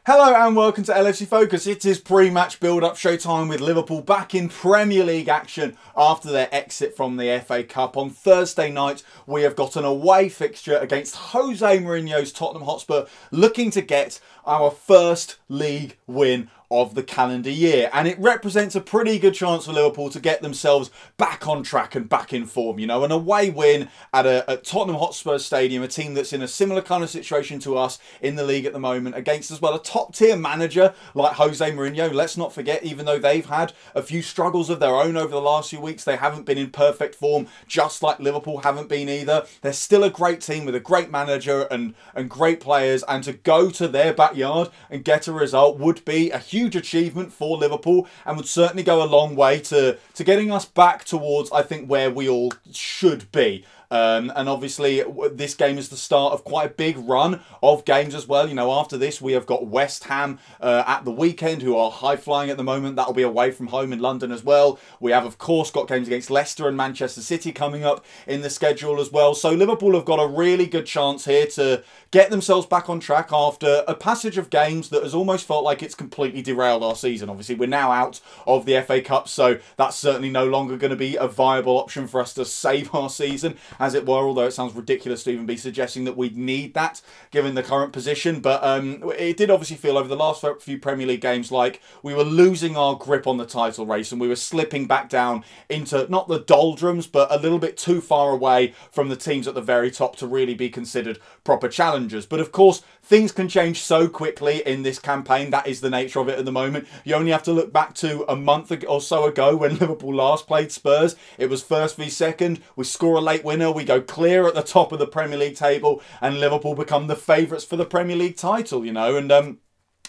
Hello and welcome to LFC Focus. It is pre-match build-up showtime with Liverpool back in Premier League action after their exit from the FA Cup. On Thursday night, we have got an away fixture against Jose Mourinho's Tottenham Hotspur, looking to get our first league win of the calendar year, and it represents a pretty good chance for Liverpool to get themselves back on track and back in form. You know, an away win at Tottenham Hotspur Stadium, a team that's in a similar kind of situation to us in the league at the moment, against as well a top tier manager like Jose Mourinho. Let's not forget, even though they've had a few struggles of their own over the last few weeks, they haven't been in perfect form, just like Liverpool haven't been either. They're still a great team with a great manager and great players, and to go to their backyard and get a result would be a huge achievement for Liverpool, and would certainly go a long way to getting us back towards, I think, where we all should be. And obviously this game is the start of quite a big run of games as well. You know, after this we have got West Ham at the weekend, who are high flying at the moment. That'll be away from home in London as well. We have of course got games against Leicester and Manchester City coming up in the schedule as well. So Liverpool have got a really good chance here to get themselves back on track after a passage of games that has almost felt like it's completely derailed our season. Obviously we're now out of the FA Cup, so that's certainly no longer going to be a viable option for us to save our season, as it were, although it sounds ridiculous to even be suggesting that we'd need that given the current position. But it did obviously feel over the last few Premier League games like we were losing our grip on the title race, and we were slipping back down into not the doldrums, but a little bit too far away from the teams at the very top to really be considered proper challengers. But of course things can change so quickly in this campaign. That is the nature of it at the moment. You only have to look back to a month or so ago when Liverpool last played Spurs. It was first v second. We score a late winner. We go clear at the top of the Premier League table, and Liverpool become the favourites for the Premier League title, you know.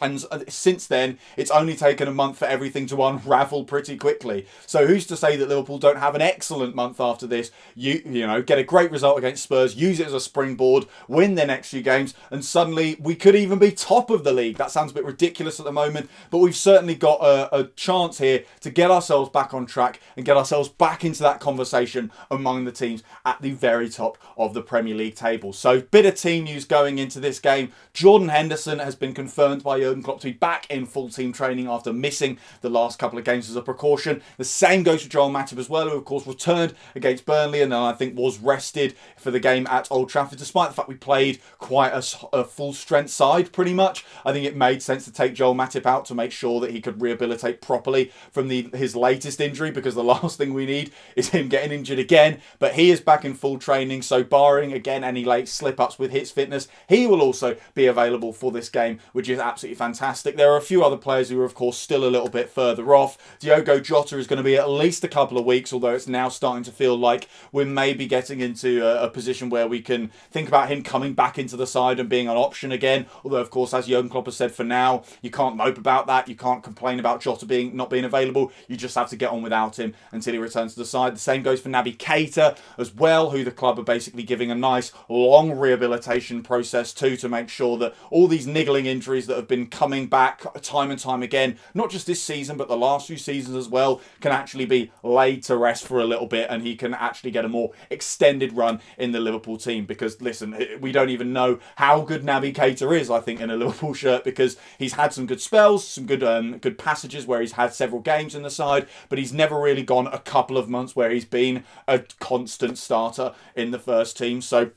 And since then, it's only taken a month for everything to unravel pretty quickly. So who's to say that Liverpool don't have an excellent month after this? You know, get a great result against Spurs, use it as a springboard, win their next few games, and suddenly we could even be top of the league. That sounds a bit ridiculous at the moment, but we've certainly got a chance here to get ourselves back on track and get ourselves back into that conversation among the teams at the very top of the Premier League table. So, bit of team news going into this game. Jordan Henderson has been confirmed by Jurgen Klopp to be back in full team training after missing the last couple of games as a precaution. The same goes for Joel Matip as well, who of course returned against Burnley and then I think was rested for the game at Old Trafford, despite the fact we played quite a full strength side pretty much. I think it made sense to take Joel Matip out to make sure that he could rehabilitate properly from his latest injury, because the last thing we need is him getting injured again. But he is back in full training, so barring again any late slip-ups with his fitness, he will also be available for this game, which is absolutely fantastic. There are a few other players who are of course still a little bit further off. Diogo Jota is going to be at least a couple of weeks, although it's now starting to feel like we're maybe getting into a position where we can think about him coming back into the side and being an option again. Although of course, as Jurgen Klopp has said, for now you can't mope about that. You can't complain about Jota not being available. You just have to get on without him until he returns to the side. The same goes for Naby Keita as well, who the club are basically giving a nice long rehabilitation process to make sure that all these niggling injuries that have been coming back time and time again, not just this season but the last few seasons as well, can actually be laid to rest for a little bit, and he can actually get a more extended run in the Liverpool team. Because listen, we don't even know how good Naby Keita is, I think, in a Liverpool shirt, because he's had some good spells, some good passages where he's had several games in the side, but he's never really gone a couple of months where he's been a constant starter in the first team. So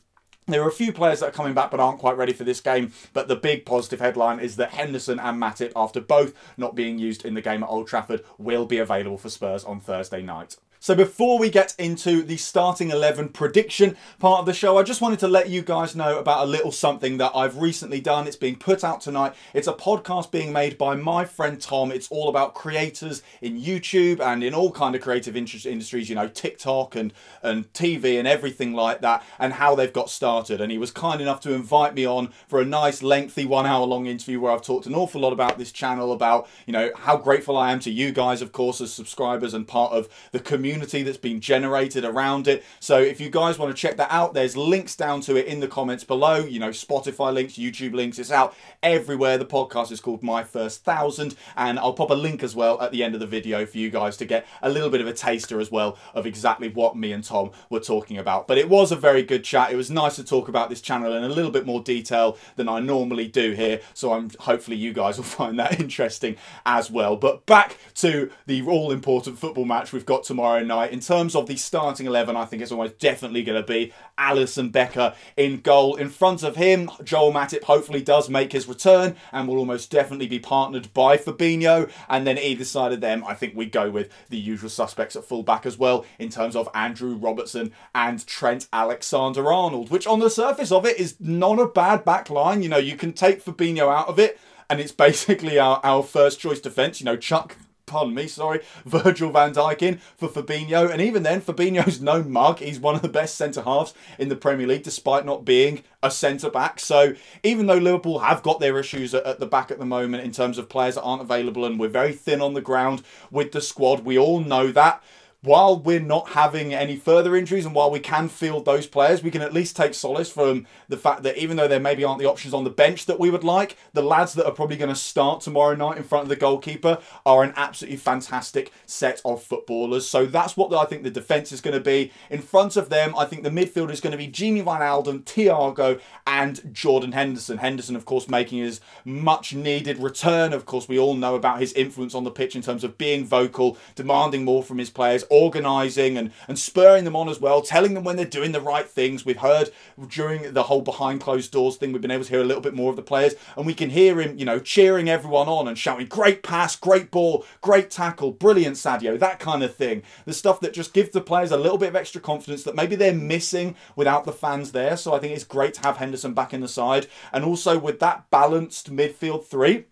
there are a few players that are coming back but aren't quite ready for this game, but the big positive headline is that Henderson and Matip, after both not being used in the game at Old Trafford, will be available for Spurs on Thursday night. So before we get into the starting 11 prediction part of the show, I just wanted to let you guys know about a little something that I've recently done. It's being put out tonight. It's a podcast being made by my friend Tom. It's all about creators in YouTube and in all kind of creative industries, you know, TikTok and TV and everything like that, and how they've got started. And he was kind enough to invite me on for a nice lengthy 1 hour long interview where I've talked an awful lot about this channel, about, you know, how grateful I am to you guys, of course, as subscribers and part of the community community that's been generated around it. So if you guys want to check that out, there's links down to it in the comments below. You know, Spotify links, YouTube links. It's out everywhere. The podcast is called My First 1000, and I'll pop a link as well at the end of the video for you guys to get a little bit of a taster as well of exactly what me and Tom were talking about. But it was a very good chat. It was nice to talk about this channel in a little bit more detail than I normally do here, so hopefully you guys will find that interesting as well. But back to the all-important football match we've got tomorrow night. In terms of the starting 11, I think it's almost definitely going to be Alisson Becker in goal. In front of him, Joel Matip hopefully does make his return and will almost definitely be partnered by Fabinho. And then either side of them, I think we go with the usual suspects at full-back as well, in terms of Andrew Robertson and Trent Alexander-Arnold, which on the surface of it is not a bad back line. You know, you can take Fabinho out of it and it's basically our first choice defence. You know, chuck Virgil van Dijk in for Fabinho. And even then, Fabinho's no mug. He's one of the best centre-halves in the Premier League, despite not being a centre-back. So even though Liverpool have got their issues at the back at the moment in terms of players that aren't available, and we're very thin on the ground with the squad, we all know that. While we're not having any further injuries and while we can field those players, we can at least take solace from the fact that even though there maybe aren't the options on the bench that we would like, the lads that are probably going to start tomorrow night in front of the goalkeeper are an absolutely fantastic set of footballers. So that's what I think the defence is going to be. In front of them, I think the midfield is going to be Gini Wijnaldum, Thiago and Jordan Henderson. Henderson, of course, making his much needed return. Of course, we all know about his influence on the pitch in terms of being vocal, demanding more from his players, organising and spurring them on as well, telling them when they're doing the right things. We've heard during the whole behind closed doors thing, we've been able to hear a little bit more of the players, and we can hear him, you know, cheering everyone on and shouting, great pass, great ball, great tackle, brilliant Sadio, that kind of thing. The stuff that just gives the players a little bit of extra confidence that maybe they're missing without the fans there. So I think it's great to have Henderson back in the side. And also with that balanced midfield three,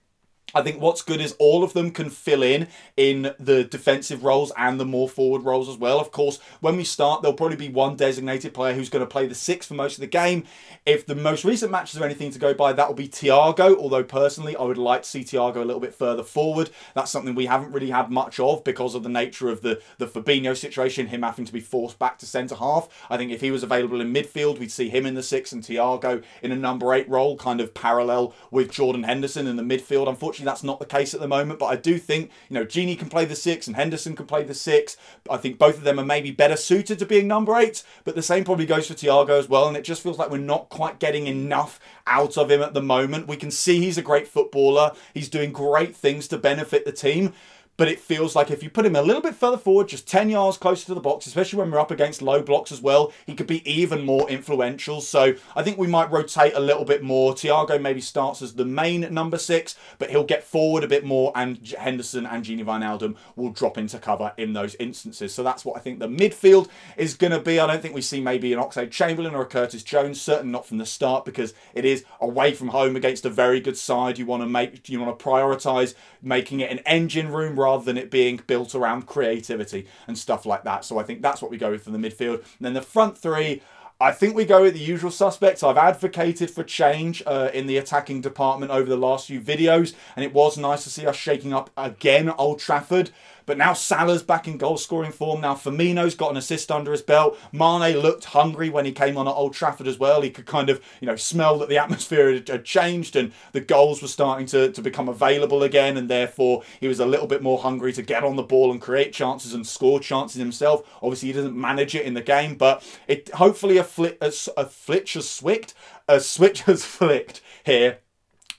I think what's good is all of them can fill in the defensive roles and the more forward roles as well. Of course, when we start, there'll probably be one designated player who's going to play the 6 for most of the game. If the most recent matches are anything to go by, that will be Thiago, although personally I would like to see Thiago a little bit further forward. That's something we haven't really had much of because of the nature of the Fabinho situation, him having to be forced back to centre-half. I think if he was available in midfield, we'd see him in the 6 and Thiago in a number 8 role, kind of parallel with Jordan Henderson in the midfield. Unfortunately, that's not the case at the moment, but I do think, you know, Gini can play the 6 and Henderson can play the 6. I think both of them are maybe better suited to being number 8, but the same probably goes for Thiago as well, and it just feels like we're not quite getting enough out of him at the moment. We can see he's a great footballer. He's doing great things to benefit the team. But it feels like if you put him a little bit further forward, just 10 yards closer to the box, especially when we're up against low blocks as well, he could be even more influential. So I think we might rotate a little bit more. Thiago maybe starts as the main number 6, but he'll get forward a bit more, and Henderson and Gini Wijnaldum will drop into cover in those instances. So that's what I think the midfield is going to be. I don't think we see maybe an Oxlade-Chamberlain or a Curtis Jones, certainly not from the start, because it is away from home against a very good side. You want to prioritise making it an engine room rather than it being built around creativity and stuff like that. So I think that's what we go with for the midfield. And then the front three, I think we go with the usual suspects. I've advocated for change in the attacking department over the last few videos, and it was nice to see us shaking up again at Old Trafford. But now Salah's back in goal-scoring form. Now Firmino's got an assist under his belt. Mane looked hungry when he came on at Old Trafford as well. He could kind of, you know, smell that the atmosphere had changed and the goals were starting to become available again, and therefore he was a little bit more hungry to get on the ball and create chances and score chances himself. Obviously, he doesn't manage it in the game, but it hopefully a switch has flicked here.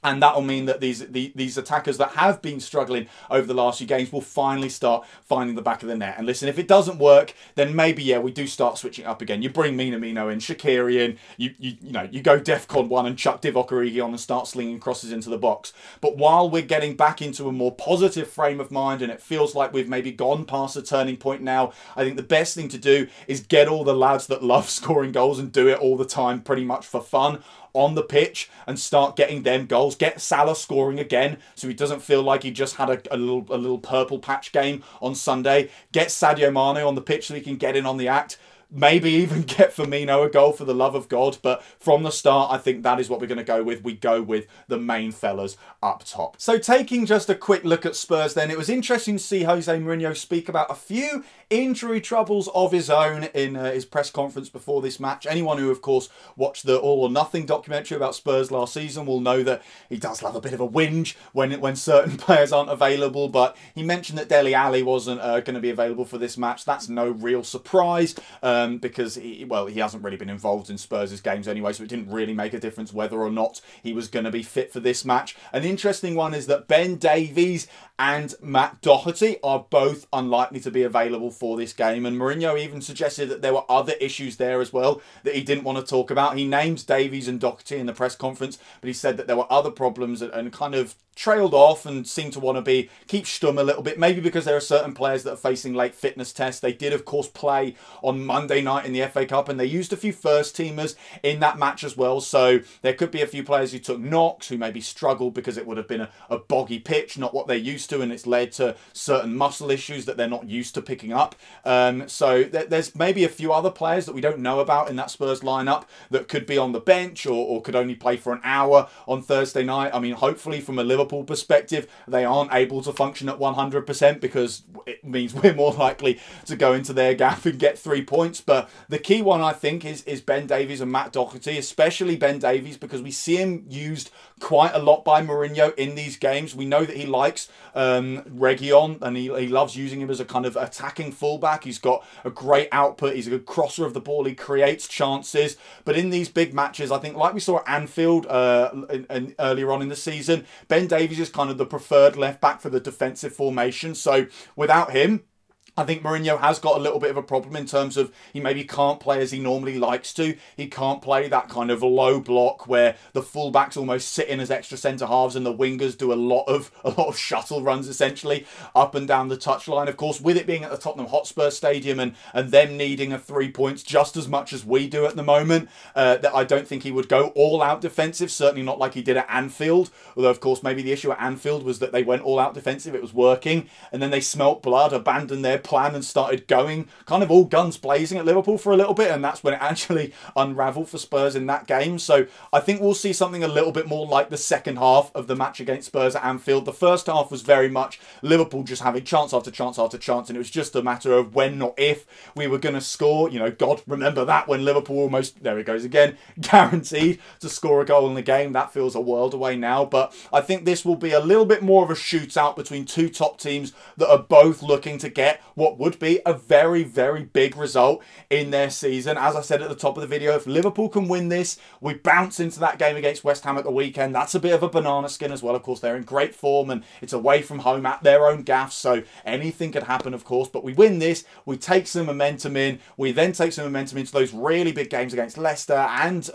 And that will mean that these attackers that have been struggling over the last few games will finally start finding the back of the net. And listen, if it doesn't work, then maybe, yeah, we do start switching up again. You bring Minamino in, Shaqiri in, you go DEFCON 1 and chuck Divock Origi on and start slinging crosses into the box. But while we're getting back into a more positive frame of mind and it feels like we've maybe gone past a turning point now, I think the best thing to do is get all the lads that love scoring goals and do it all the time pretty much for fun on the pitch and start getting them goals. Get Salah scoring again so he doesn't feel like he just had a little purple patch game on Sunday. Get Sadio Mane on the pitch so he can get in on the act. maybe even get Firmino a goal for the love of God. But from the start, I think that is what we're going to go with. We go with the main fellas up top. So taking just a quick look at Spurs then, it was interesting to see Jose Mourinho speak about a few injury troubles of his own in his press conference before this match. Anyone who, of course, watched the All or Nothing documentary about Spurs last season will know that he does love a bit of a whinge when certain players aren't available. But he mentioned that Dele Alli wasn't going to be available for this match. That's no real surprise because he hasn't really been involved in Spurs' games anyway, so it didn't really make a difference whether or not he was going to be fit for this match. An interesting one is that Ben Davies and Matt Doherty are both unlikely to be available for this game, and Mourinho even suggested that there were other issues there as well that he didn't want to talk about. He names Davies and Doherty in the press conference, but he said that there were other problems and kind of trailed off and seemed to want to keep stum a little bit, maybe because there are certain players that are facing late fitness tests. They did, of course, play on Monday night in the FA Cup, and they used a few first teamers in that match as well, so there could be a few players who took knocks, who maybe struggled because it would have been a boggy pitch, not what they're used to, and it's led to certain muscle issues that they're not used to picking up. So there's maybe a few other players that we don't know about in that Spurs lineup that could be on the bench or could only play for an hour on Thursday night. I mean, hopefully from a Liverpool perspective, they aren't able to function at 100% because it means we're more likely to go into their gap and get 3 points. But the key one, I think, is Ben Davies and Matt Doherty, especially Ben Davies, because we see him used quite a lot by Mourinho in these games. We know that he likes Reguilon, and he loves using him as a kind of attacking fullback. He's got a great output. He's a good crosser of the ball. He creates chances. But in these big matches, I think, like we saw at Anfield earlier on in the season, Ben Davies is kind of the preferred left back for the defensive formation. So without him, I think Mourinho has got a little bit of a problem in terms of he maybe can't play as he normally likes to. He can't play that kind of low block where the fullbacks almost sit in as extra centre halves and the wingers do a lot of shuttle runs essentially up and down the touchline. Of course, with it being at the Tottenham Hotspur Stadium and them needing a 3 points just as much as we do at the moment, that I don't think he would go all out defensive. Certainly not like he did at Anfield. Although, of course, maybe the issue at Anfield was that they went all out defensive. It was working, and then they smelt blood, abandoned their plan and started going kind of all guns blazing at Liverpool for a little bit, and that's when it actually unravelled for Spurs in that game. So I think we'll see something a little bit more like the second half of the match against Spurs at Anfield. The first half was very much Liverpool just having chance after chance after chance, and it was just a matter of when, not if, we were going to score. You know, God, remember that when Liverpool almost, there it goes again, guaranteed to score a goal in the game. That feels a world away now, but I think this will be a little bit more of a shootout between two top teams that are both looking to get what would be a very, very big result in their season. As I said at the top of the video, if Liverpool can win this, we bounce into that game against West Ham at the weekend. That's a bit of a banana skin as well. Of course, they're in great form and it's away from home at their own gaff, so anything could happen, of course. But we win this, we take some momentum in. We then take some momentum into those really big games against Leicester and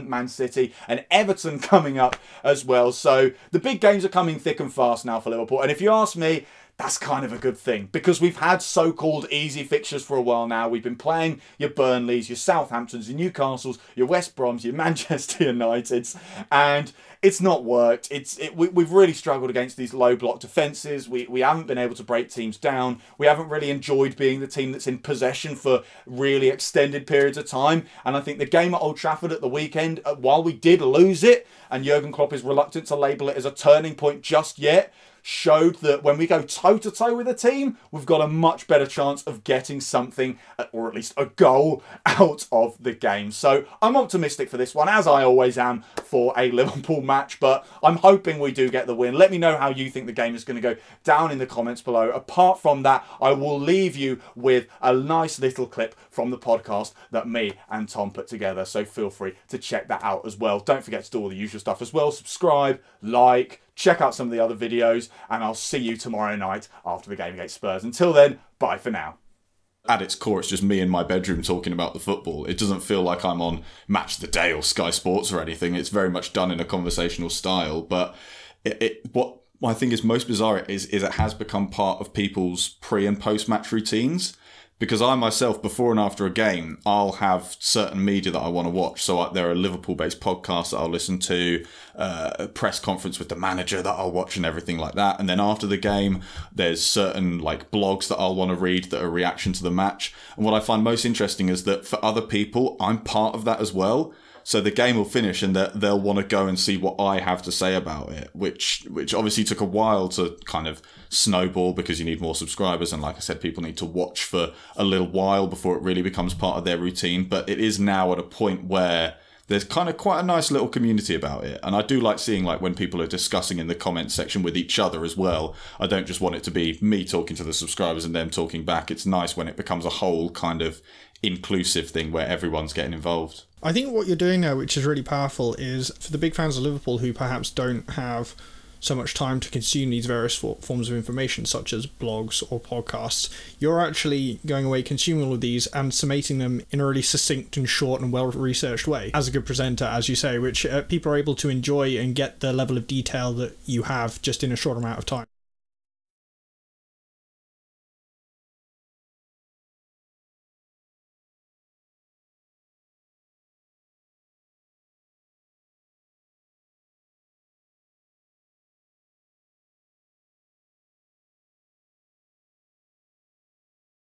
Man City and Everton coming up as well. So the big games are coming thick and fast now for Liverpool. And if you ask me, that's kind of a good thing because we've had so-called easy fixtures for a while now. We've been playing your Burnleys, your Southamptons, your Newcastles, your West Broms, your Manchester Uniteds, and it's not worked. We've really struggled against these low block defences. We haven't been able to break teams down. We haven't really enjoyed being the team that's in possession for really extended periods of time. And I think the game at Old Trafford at the weekend, while we did lose it, and Jurgen Klopp is reluctant to label it as a turning point just yet, showed that when we go toe-to-toe with a team, we've got a much better chance of getting something, or at least a goal, out of the game. So I'm optimistic for this one, as I always am for a Liverpool match, but I'm hoping we do get the win. Let me know how you think the game is going to go down in the comments below. Apart from that, I will leave you with a nice little clip from the podcast that me and Tom put together, so feel free to check that out as well. Don't forget to do all the usual stuff as well. Subscribe, like, check out some of the other videos, and I'll see you tomorrow night after the game against Spurs. Until then, bye for now. At its core, it's just me in my bedroom talking about the football. It doesn't feel like I'm on Match of the Day or Sky Sports or anything. It's very much done in a conversational style. But what I think is most bizarre is it has become part of people's pre- and post-match routines. Because I myself, before and after a game, I'll have certain media that I want to watch. So there are Liverpool-based podcasts that I'll listen to, a press conference with the manager that I'll watch and everything like that. And then after the game, there's certain like blogs that I'll want to read that are reaction to the match. And what I find most interesting is that for other people, I'm part of that as well. So the game will finish and they'll want to go and see what I have to say about it, which obviously took a while to kind of snowball because you need more subscribers. And like I said, people need to watch for a little while before it really becomes part of their routine. But it is now at a point where there's kind of quite a nice little community about it. And I do like seeing like when people are discussing in the comments section with each other as well. I don't just want it to be me talking to the subscribers and them talking back. It's nice when it becomes a whole kind of inclusive thing where everyone's getting involved. I think what you're doing now, which is really powerful, is for the big fans of Liverpool who perhaps don't have so much time to consume these various forms of information, such as blogs or podcasts, you're actually going away, consuming all of these and summating them in a really succinct and short and well-researched way, as a good presenter, as you say, which people are able to enjoy and get the level of detail that you have just in a short amount of time.